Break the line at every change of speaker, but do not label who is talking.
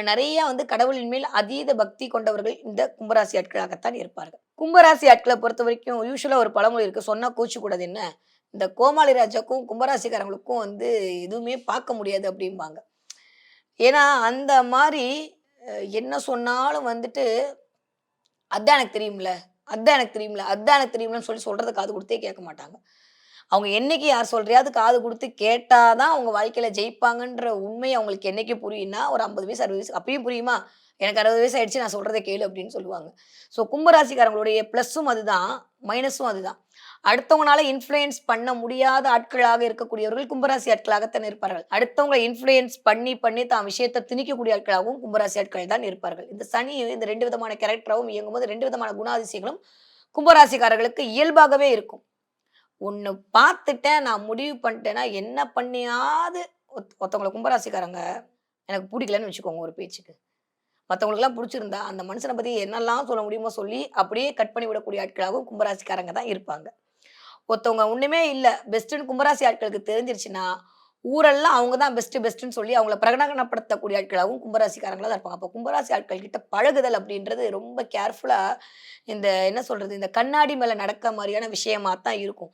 நிறைய வந்து கடவுளின் மேல் அதீத பக்தி கொண்டவர்கள் இந்த கும்பராசி ஆட்களாகத்தான் இருப்பார்கள். கும்பராசி ஆட்கள பொறுத்தவரைக்கும் யூசுவலா ஒரு பழமொழி இருக்கு. சொன்னா கோவிச்சுக்கூடாது என்ன, இந்த கோமாளி ராஜாக்கும், கும்பராசிக்காரங்களுக்கும் வந்து எதுவுமே பார்க்க முடியாது அப்டிம்பாங்க. ஏன்னா, அந்த மாரி என்ன சொன்னாலும் வந்துட்டு, "அதான் எனக்கு தெரியும்ல, அதான் எனக்கு தெரியும்ல, அதான் எனக்கு தெரியும்லன்னு" சொல்லி சொல்றத காது குடுத்தே கேட்க மாட்டாங்க. அவங்க என்னைக்கு யார் சொல்றயாவது காது குடுத்து கேட்டா தான் அவங்க வாழ்க்கையில ஜெயிப்பாங்கன்ற உண்மை அவங்களுக்கு என்னைக்கு புரியும்னா, ஒரு 50 வயசு, 60 வயசு அப்பயும் புரியுமா? எனக்கு 60 வயசு ஆயிடுச்சு நான் சொல்றத கேளு அப்படின்னு சொல்லுவாங்க. ஸோ கும்பராசிக்காரங்களுடைய பிளஸும் அதுதான், மைனஸும் அதுதான். அடுத்தவங்கனால இன்ஃப்ளூயன்ஸ் பண்ண முடியாத ஆட்களாக இருக்கக்கூடியவர்கள் கும்பராசி ஆட்களாகத்தான் இருப்பார்கள். அடுத்தவங்கள இன்ஃப்ளூயன்ஸ் பண்ணி, பண்ணி தான் விஷயத்த திணிக்கக்கூடிய ஆட்களாகவும் கும்பராசி ஆட்கள் தான் இருப்பார்கள். இந்த சனி இந்த 2 விதமான கேரக்டராவும் இயங்கும்போது 2 விதமான குணாதிசயங்களும் கும்பராசிக்காரர்களுக்கு இயல்பாகவே இருக்கும். ஒண்ணு பார்த்துட்டேன், நான் முடிவு பண்ணிட்டேன்னா, என்ன பண்ணியாவது ஒருத்தவங்கள கும்பராசிக்காரங்க எனக்கு புடிக்கலன்னு வச்சுக்கோங்க ஒரு பேச்சுக்கு. மத்தவங்களுக்கெல்லாம் புடிச்சிருந்தா, அந்த மனுஷன பத்தி என்னெல்லாம் சொல்ல முடியுமோ சொல்லி, அப்படியே கட் பண்ணி விடக்கூடிய ஆட்களாகவும் கும்பராசிக்காரங்க தான் இருப்பாங்க. ஒருத்தவங்க ஒண்ணுமே இல்ல, பெஸ்ட்டுன்னு கும்பராசி ஆட்களுக்கு தெரிஞ்சிருச்சுன்னா, ஊரெல்லாம் அவங்க தான் பெஸ்ட்டு, பெஸ்ட்டுன்னு சொல்லி அவங்கள பிரகடனப்படுத்தக்கூடிய ஆட்களாகவும் கும்பராசிக்காரங்களா தான் இருப்பாங்க. அப்போ கும்பராசி ஆட்கள் கிட்ட பழகுதல் அப்படின்றது ரொம்ப கேர்ஃபுல்லா இந்த என்ன சொல்றது, இந்த கண்ணாடி மேல நடக்க மாரியான விஷயமா தான் இருக்கும்.